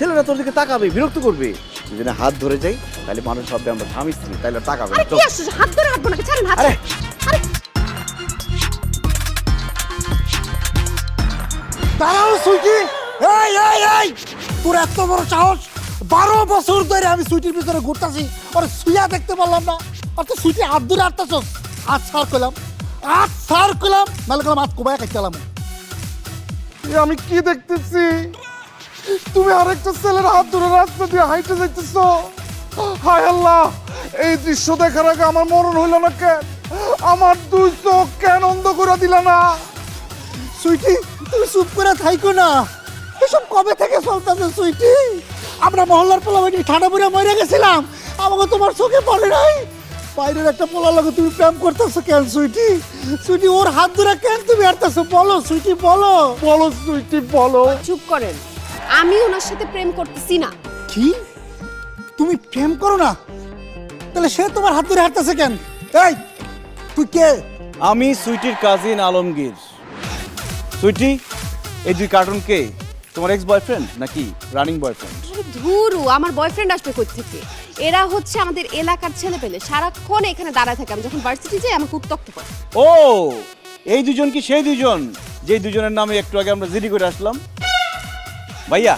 ছেলেরা তোর দিকে তাকাবে, বিরক্ত করবে। যদি না হাত ধরে যাই তাহলে মানুষ ভাববে আমরা স্বামী স্ত্রী, তাহলে তাকাবে আরে কি আসছে, হাত ধরে হাঁটবো নাকি? ছাড়েন হাত। আরে আরে দাঁড়াও সুইটি, এই এই এই, তোর এত বড় সাহস! 12 বছর ধরে আমি সুইটির পিছনে ঘুরতাছি, আর সুইয়া দেখতে পারলাম না, আর তো সুইটি হাত ধরে হাঁটতাছস। আজ সার কইলাম, নাহলে কলাম হাত কোবায় কাটলাম। আমি কি দেখতেছি? তুমি আরেকটা ছেলের হাত ধরে রাস্তা দিয়ে হাইটে যাইতেছ। হায় আল্লাহ, এই দৃশ্য দেখার আগে আমার মরণ হইল না কেন? আমার দুই চোখ কেন অন্ধ করে দিল না? সুইটি, তুমি চুপ করে থাইকো না। এসব কবে থেকে চলতেছে সুইটি? আমরা মহল্লার পোলা বাড়ি ঠান্ডা পড়ে মরে গেছিলাম, আমাকে তোমার চোখে পড়ে নাই? বাইরের একটা পোলার লগে তুমি প্রেম করতেছো কেন সুইটি? সুইটি, ওর হাত ধরে কেন তুমি হাঁটতেছো? বলো সুইটি, বলো। বলো সুইটি, বলো। চুপ করেন, আমি ওনার সাথে প্রেম করতেছি না। কি? তুমি প্রেম করো না? তাহলে সে তোমার হাত ধরে হাঁটতেছে কেন? এই, তুই কে? আমি সুইটির কাজিন আলমগীর। সুইটি, এই দুই কার্টুন কে? তোমার এক্স বয়ফ্রেন্ড নাকি রানিং বয়ফ্রেন্ড? আরে ধুরু, আমার বয়ফ্রেন্ড আসবে কই থেকে? এরা হচ্ছে আমাদের এলাকার ছেলেপেলে, সারাক্ষণ এখানে দাঁড়ায় থাকে। আমি যখন ভার্সিটি যাই আমাকে উত্তক্ত করে। ও, এই দুজন কি সেই দুজন যে দুজনের নামে একটু আগে আমরা জিডি করে আসলাম? ভাইয়া,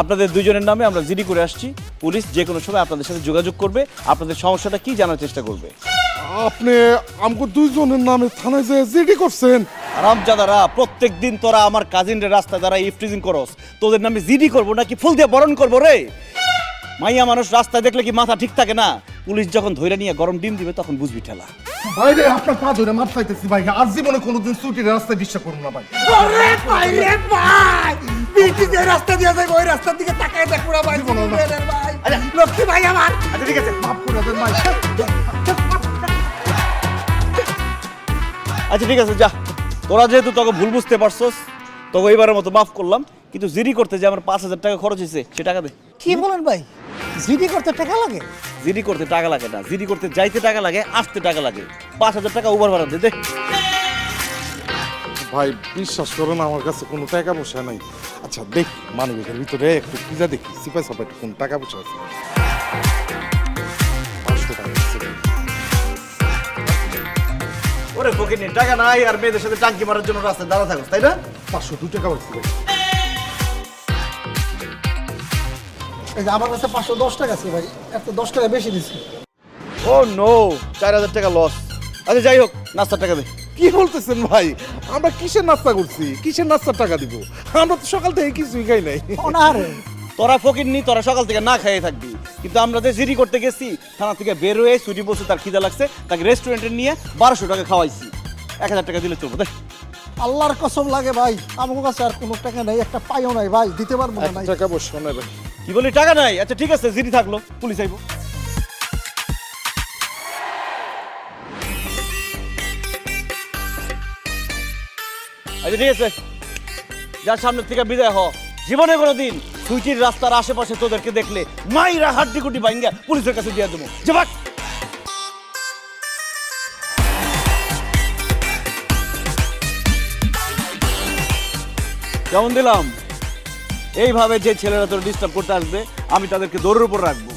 আপনাদের দুজনের নামে আমরা জিডি করে আসছি। পুলিশ যে কোনো সময় আপনাদের সাথে যোগাযোগ করবে, আপনাদের সমস্যাটা কি জানার চেষ্টা করবে। আপনি আমাকে দুইজনের নামে থানায় যে জিডি করছেন? আরামজাদারা, প্রত্যেক দিন তোরা আমার কাজিনদের রাস্তায় দ্বারা ইফটিজিং করস, তোদের নামে জিডি করবো নাকি ফুল দিয়ে বরণ করবো রে? মাইয়া মানুষ রাস্তায় দেখলে কি মাথা ঠিক থাকে না? পুলিশ যখন ধইরা নিয়ে গরম ডিম দিবে তখন বুঝবি ঠেলা। ভাই রে, আপনার পা ধরে মাপ চাইতেছি ভাই, আর জীবনে কোনোদিন ছুটির রাস্তায় বিশ্বাস করুন না ভাই। আরে ভাই রে ভাই, বিটি যে রাস্তা দিয়ে যায় ওই রাস্তার দিকে তাকায় দেখ পুরা ভাই। জীবনে না। ভাই, লক্ষ্মী ভাই আমার। আচ্ছা ঠিক আছে, মাফ করে দেন ভাই। আচ্ছা ঠিক আছে, যা। তোরা যেহেতু তোকে ভুল বুঝতে পারছস, তোকে এইবারের মতো মাফ করলাম। কিন্তু জিডি করতে যে আমার 5,000 টাকা খরচ হয়েছে সে টাকা দে। কি বলেন ভাই? জিডি করতে টাকা লাগে? জিডি করতে টাকা লাগে না, জিডি করতে যাইতে টাকা লাগে, আসতে টাকা লাগে। 5,000 টাকা ওভার ভাড়া দে দে। ভাই বিশ্বাস করুন, আমার কাছে কোনো টাকা পয়সা নাই। আচ্ছা দেখ, মানবিকের ভিতরে একটু খুঁজা দেখি, সিপাই সাপা একটু কোনো টাকা পয়সা আছে। 500 টাকা আছে। ওরে ফকিনি, টাকা নাই আর মেয়েদের সাথে টাঙ্কি মারার জন্য রাস্তায় দাঁড়া থাকস, তাই না? 502 টাকা পাইছি ভাই। এই যে আমার কাছে 510 টাকা আছে ভাই, এত 10 টাকা বেশি দিচ্ছি। ও নো, 4,000 টাকা লস। আচ্ছা যাই হোক, নাস্তার টাকা দে। কি বলতেছেন ভাই? আমরা কিসের নাস্তা করছি? কিসের নাস্তার টাকা দিব? আমরা তো সকাল থেকে কিছুই খাই নাই। অনারে তোরা ফকিরনি, তোরা সকাল থেকে না খেয়ে থাকবি। কিন্তু আমরা যে জিডি করতে গেছি, থানা থেকে বের হয়ে ছুটি বসে তার খিদা লাগছে, তাকে রেস্টুরেন্টে নিয়ে 1200 টাকা খাওয়াইছি। 1000 টাকা দিলে চলবো। দেখ আল্লাহর কসম লাগে ভাই, আমার কাছে আর কোনো টাকা নাই, একটা পাইও নাই ভাই, দিতে পারবো না ভাই। টাকা পয়সা নাই ভাই। কি বলি, টাকা নাই? আচ্ছা ঠিক আছে, জিডি থাকলো, পুলিশ আইবো। আচ্ছা ঠিক আছে, যার সামনের থেকে বিদায় হ। জীবনে কোনোদিন সুইটির রাস্তার আশেপাশে তোদেরকে দেখলে মাইরা হাড্ডি কুটি ভাঙ্গা পুলিশের কাছে দিয়ে দেবো। যে ভাগ। কেমন দিলাম? এইভাবে যে ছেলেরা তোর ডিস্টার্ব করতে আসবে, আমি তাদেরকে দৌড়ের উপর রাখবো।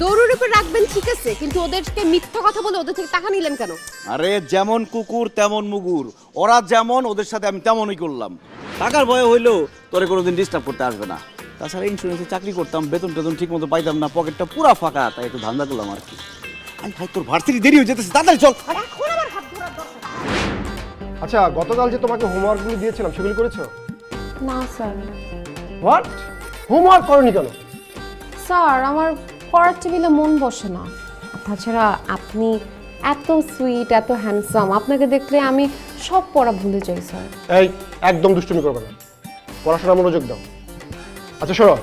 দৌড়ের উপর রাখবেন ঠিক আছে, কিন্তু ওদেরকে মিথ্যা কথা বলে ওদের থেকে টাকা নিলেন কেন? আরে যেমন কুকুর তেমন মুগুর, ওরা যেমন ওদের সাথে আমি তেমনই করলাম। টাকার ভয় হইলেও তোরে কোনোদিন ডিস্টার্ব করতে আসবে না। তাছাড়া ইন্স্যুরেন্সে চাকরি করতাম, বেতন টেতন ঠিক মতো পাইতাম না, পকেটটা পুরা ফাঁকা, তাই একটু ধান্দা করলাম আর কি। আই ভাই, তোর ভার্সিটি দেরি হয়ে যেতেছে, তাড়াতাড়ি চল। আর এখন আমার হাত ধরার দরকার। আচ্ছা, গতকাল যে তোমাকে হোমওয়ার্কগুলো দিয়েছিলাম সেগুলো করেছো? না স্যার। হোয়াট? হোমওয়ার্ক করনি কেন? স্যার, আমার পড়ার টেবিলে মন বসে না। আর তাছাড়া আপনি এত সুইট, এত হ্যান্ডসাম, আপনাকে দেখলে আমি সব পড়া ভুলে যাই স্যার। এই, একদম দুষ্টুমি করবে না, পড়াশোনা মনোযোগ দাও। আচ্ছা শোনো,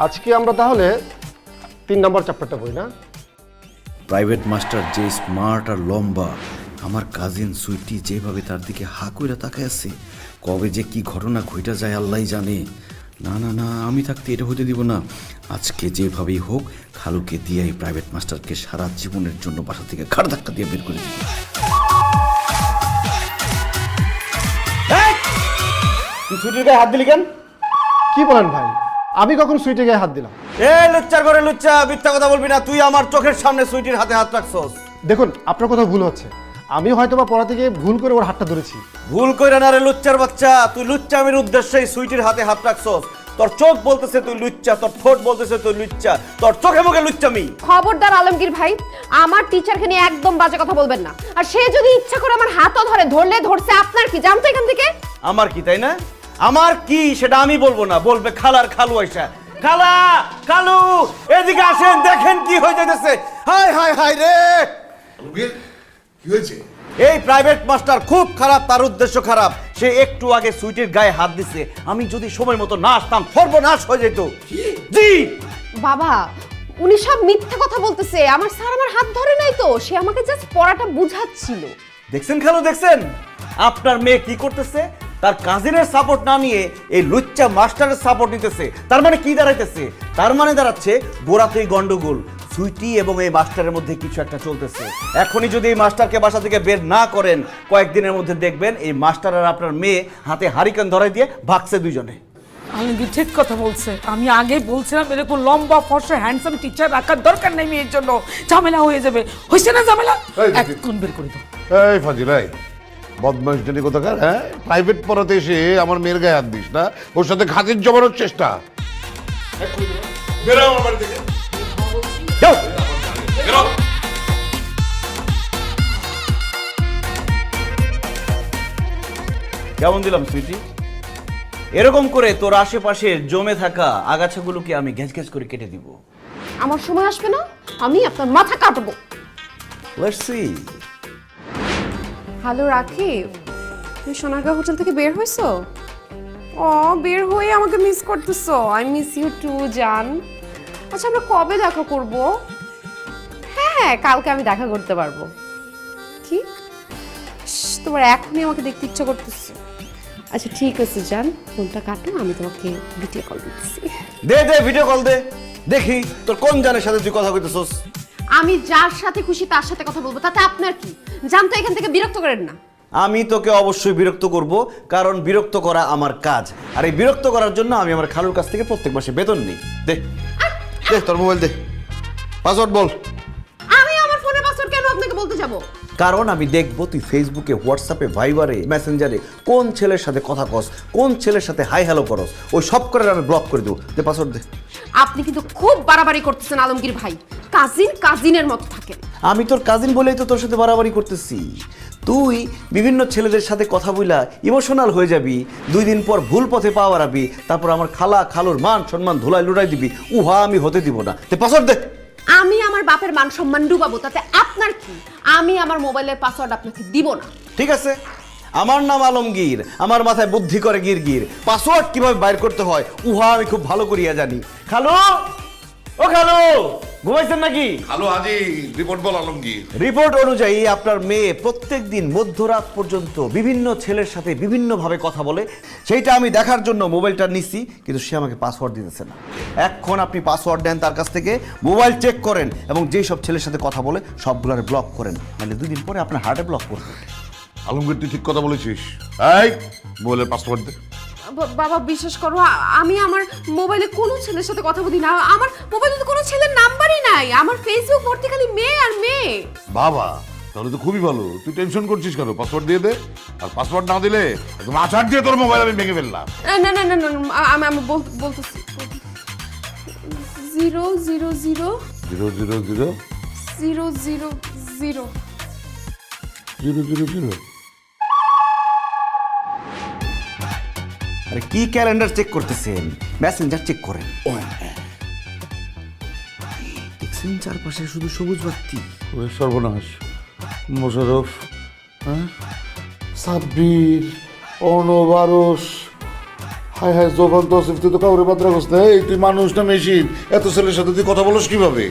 আজকে আমরা তাহলে 3 নম্বর চ্যাপ্টারটা পড়ি না? প্রাইভেট মাস্টার যে স্মার্ট আর লম্বা, আমার কাজিন সুইটি যেভাবে তার দিকে হা কইরা তাকায় আছে, কবে যে কি ঘটনা ঘইটা যায় আল্লাহই জানে। না না না, আমি থাকতে এটা হতে দিব না। আজকে যেভাবেই হোক খালুকে দিয়ে এই প্রাইভেট মাস্টারকে সারা জীবনের জন্য বাসা থেকে ঘাড় ধাক্কা দিয়ে বের করে দিব। তুই ছুটির গায়ে হাত দিলি কেন? কি বলেন ভাই? আমি কখন সুইটি গায়ে হাত দিলাম? এই লুচ্চার ঘরে লুচ্চা, মিথ্যা কথা বলবি না। তুই আমার চোখের সামনে সুইটির হাতে হাত রাখছস। দেখুন আপনার কথা ভুল হচ্ছে, আমি হয়তো বা পড়াতে গিয়ে ভুল করে ওর হাতটা ধরেছি। ভুল কইরা না রে লুচ্চার বাচ্চা, তুই লুচ্চামির উদ্দেশ্যেই সুইটির হাতে হাত রাখছস। তোর চোখ বলতেছে তুই লুচ্চা, তোর ঠোঁট বলতেছে তুই লুচ্চা, তোর চোখে মুখে লুচ্চামি। খবরদার আলমগীর ভাই, আমার টিচারকে নিয়ে একদম বাজে কথা বলবেন না। আর সে যদি ইচ্ছা করে আমার হাতও ধরে, ধরলে ধরছে, আপনার কি? জানতো এখান থেকে। আমার কি, তাই না? আমার কি সেটা আমি বলবো না, বলবে খালার খালু আইসা। খালা, খালু, এদিকে আসেন, দেখেন কি হয়ে যাইতেছে। হায় হায় হায় রে, কি হয়েছে? এই প্রাইভেট মাস্টার খুব খারাপ, তার উদ্দেশ্য খারাপ। সে একটু আগে সুইটির গায়ে হাত দিছে। আমি যদি সময় মতো না আসতাম সর্বনাশ হয়ে যেত। জি বাবা, উনি সব মিথ্যা কথা বলতেছে। আমার স্যার আমার হাত ধরে নাই তো, সে আমাকে জাস্ট পড়াটা বুঝাচ্ছিল। দেখছেন খালু, দেখছেন আপনার মেয়ে কি করতেছে? তার কাজিনের সাপোর্ট না নিয়ে এই লুচ্চা মাস্টারের সাপোর্ট নিতেছে। তার মানে কি দাঁড়াইতেছে? তার মানে দাঁড়াচ্ছে গোড়াতেই গন্ডগোল। সুইটি এবং এই মাস্টারের মধ্যে কিছু একটা চলতেছে। এখনই যদি এই মাস্টারকে বাসা থেকে বের না করেন, কয়েকদিনের মধ্যে দেখবেন এই মাস্টার আর আপনার মেয়ে হাতে হারিকেন ধরাই দিয়ে ভাগছে দুইজনে। আলমগীর ঠিক কথা বলছে। আমি আগে বলছিলাম এরকম লম্বা ফর্সা হ্যান্ডসাম টিচার রাখার দরকার নেই মেয়ের জন্য, ঝামেলা হয়ে যাবে। হয়েছে না ঝামেলা? এখন বের করে দাও। এই ফাজিল, এই বদমাইশ জানি কোথাকার, হ্যাঁ? প্রাইভেট পড়াতে এসে আমার মেয়ের গায়ে হাত দিস না, ওর সাথে খাতির জমানোর চেষ্টা। বেরো আমার বাড়ি থেকে, যাও। বেরো। কেমন দিলাম সুইটি? এরকম করে তোর আশেপাশে জমে থাকা আগাছাগুলোকে আমি ঘেঁচ ঘেঁচ করে কেটে দিব। আমার সময় আসবে না, আমি আপনার মাথা কাটবো। Let's see. হ্যালো রাকিব, তুমি সোনারগাঁও হোটেল থেকে বের হয়েছো? ও, বের হয়ে আমাকে মিস করতেছো? আই মিস ইউ টু জান। আচ্ছা, আমরা কবে দেখা করব? হ্যাঁ, কালকে আমি দেখা করতে পারবো। কি তোমার এখনই আমাকে দেখতে ইচ্ছা করতেছে? আচ্ছা ঠিক আছে জান, ফোনটা কাটো, আমি তোমাকে ভিডিও কল দিচ্ছি। দে দে, ভিডিও কল দে, দেখি তোর কোন জানের সাথে তুই কথা কইতেছস। আমি যার সাথে খুশি তার সাথে কথা বলবো, তাতে আপনার কি? জানতো এখান থেকে বিরক্ত করেন না। আমি তোকে অবশ্যই বিরক্ত করব, কারণ বিরক্ত করা আমার কাজ। আর এই বিরক্ত করার জন্য আমি আমার খালুর কাছ থেকে প্রত্যেক মাসে বেতন নিই। দে দে তোর মোবাইল দে, পাসওয়ার্ড বল। আমি আমার ফোনের পাসওয়ার্ড কেন আপনাকে বলতে যাব? কারণ আমি দেখবো তুই ফেসবুকে, হোয়াটসঅ্যাপে, ভাইবারে, মেসেঞ্জারে কোন ছেলের সাথে কথা কস, কোন ছেলের সাথে হাই হ্যালো করস। ওই সব করে আমি ব্লক করে দেবো। দে পাসওয়ার্ড দে। আপনি কিন্তু খুব বাড়াবাড়ি করতেছেন আলমগীর ভাই। কাজিন কাজিনের মতো থাকেন। আমি তোর কাজিন বলেই তো তোর সাথে বাড়াবাড়ি করতেছি। তুই বিভিন্ন ছেলেদের সাথে কথা বইলা ইমোশনাল হয়ে যাবি, 2 দিন পর ভুল পথে পা বাড়াবি, তারপর আমার খালা খালুর মান সম্মান ধুলাই লুটাই দিবি। উহা আমি হতে দিব না। তে পাসওয়ার্ড দে। আমি আমার বাপের মান সম্মান ডুবাবো, তাতে আপনার কি? আমি আমার মোবাইলের পাসওয়ার্ড আপনাকে দিব না। ঠিক আছে, আমার নাম আলমগীর, আমার মাথায় বুদ্ধি করে গিরগির। পাসওয়ার্ড কিভাবে বাইর করতে হয় উহা আমি খুব ভালো করিয়া জানি। খালু, ও খালু, ঘুমাইছেন নাকি? হ্যালো হাজি, রিপোর্ট বল আলমগীর। রিপোর্ট অনুযায়ী আপনার মেয়ে প্রত্যেকদিন মধ্যরাত পর্যন্ত বিভিন্ন ছেলের সাথে বিভিন্নভাবে কথা বলে। সেইটা আমি দেখার জন্য মোবাইলটা নিছি, কিন্তু সে আমাকে পাসওয়ার্ড দিতেছে না। এখন আপনি পাসওয়ার্ড নেন তার কাছ থেকে, মোবাইল চেক করেন এবং যেই সব ছেলের সাথে কথা বলে সবগুলোর ব্লক করেন, মানে 2 দিন পরে আপনার হার্টে ব্লক করবে। আলমগীর তুই ঠিক কথা বলেছিস। এই মোবাইলের পাসওয়ার্ড দে। বাবা বিশ্বাস করো, আমি আমার মোবাইলে কোনো ছেলের সাথে কথা বলি না। আমার মোবাইলে তো কোনো ছেলের নাম্বারই নাই। আমার ফেসবুক ভর্তি খালি মেয়ে আর মেয়ে। বাবা, তাহলে তো খুবই ভালো। তুই টেনশন করছিস কেন? পাসওয়ার্ড দিয়ে দে। আর পাসওয়ার্ড না দিলে একদম আছাড় দিয়ে তোর মোবাইল আমি ভেঙে ফেললাম। না না না না না, আমি বলতেছি 000 000 000 000। আরে কি ক্যালেন্ডার চেক করতেছেন? মেসেঞ্জার চেক করেন। দেখছেন চারপাশে শুধু সবুজ বাতি। ওই সর্বনাশ, মোশারফ, হ্যাঁ, সাব্বির, অনবারস, হায় হায় জোবান তসিফ, তুই তো কাউরে বাদ রাখস না। এই তুই মানুষ না মেশিন? এত ছেলের সাথে তুই কথা বলস কিভাবে?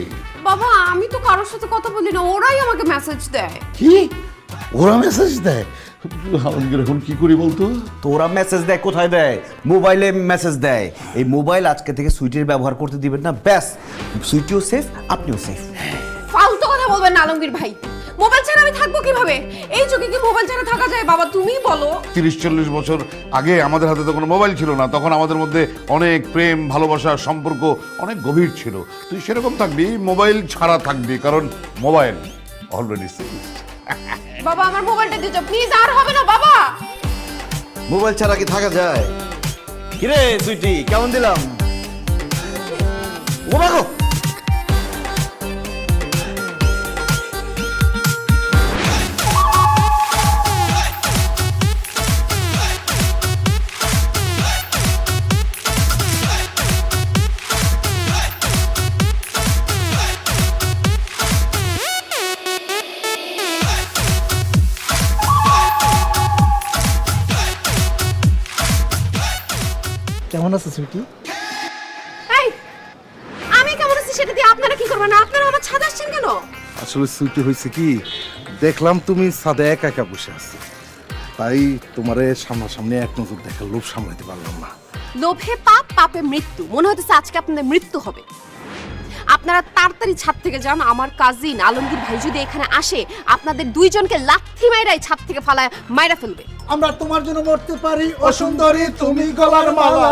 বাবা, আমি তো কারোর সাথে কথা বলি না, ওরাই আমাকে মেসেজ দেয়। কি ওরা মেসেজ দেয়? আলমগীর এখন কি করি বলতো? তোরা মেসেজ দেয় কোথায় দেয়? মোবাইলে মেসেজ দেয়। এই মোবাইল আজকে থেকে সুইটির ব্যবহার করতে দিবেন না, ব্যাস সুইটিও সেফ, আপনিও সেফ। ফালতু কথা বলবেন না আলমগীর ভাই। মোবাইল ছাড়া আমি থাকবো কিভাবে? এই যুগে কি মোবাইল ছাড়া থাকা যায় বাবা? তুমিই বলো। 30-40 বছর আগে আমাদের হাতে তো কোনো মোবাইল ছিল না, তখন আমাদের মধ্যে অনেক প্রেম ভালোবাসা সম্পর্ক অনেক গভীর ছিল। তুই সেরকম থাকবি, মোবাইল ছাড়া থাকবি, কারণ মোবাইল অলরেডি সিক্সড। বাবা আমার মোবাইলটা দিয়ে যাও প্লিজ, আর হবে না বাবা। মোবাইল ছাড়া কি থাকা যায়? কিরে সুইটি, কেমন দিলাম? ও বাগো, কেমন আছে সুইটি? এই আমি কেমন আছি সেটা দিয়ে আপনারা কি করবেন? আপনারা আমার ছাদ আসছেন কেন? আসলে সুইটি হয়েছে কি, দেখলাম তুমি সাদে একা একা বসে আছো, তাই তোমারে সামনাসামনি এক নজর দেখার লোভ সামলাতে পারলাম না। লোভে পাপ, পাপে মৃত্যু। মনে হতেছে আজকে আপনাদের মৃত্যু হবে। আপনারা তাড়াতাড়ি ছাদ থেকে যান। আমার কাজিন আলমগীর ভাই যদি এখানে আসে আপনাদের দুইজনকে লাথি মাইরাই ছাদ থেকে ফালায় মাইরা ফেলবে। আমরা তোমার জন্য মরতে পারি ও সুন্দরী, তুমি গলার মালা।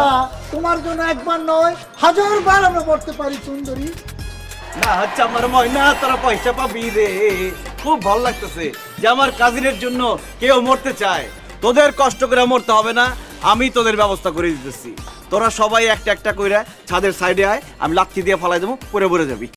তোমার জন্য একবার নয় 1000বার আমরা মরতে পারি সুন্দরী। না হচ্ছে আমার ময়না, তোরা পয়সা পাবি রে। খুব ভালো লাগতেছে যে আমার কাজিনের জন্য কেউ মরতে চায়। তোদের কষ্ট করে মরতে হবে না, আমি তোদের ব্যবস্থা করে দিতেছি। তোরা সবাই একটা একটা কইরা ছাদের সাইডে আয়, আমি লাথি দিয়ে ফালাই দেবো, পরে পড়ে যাবি।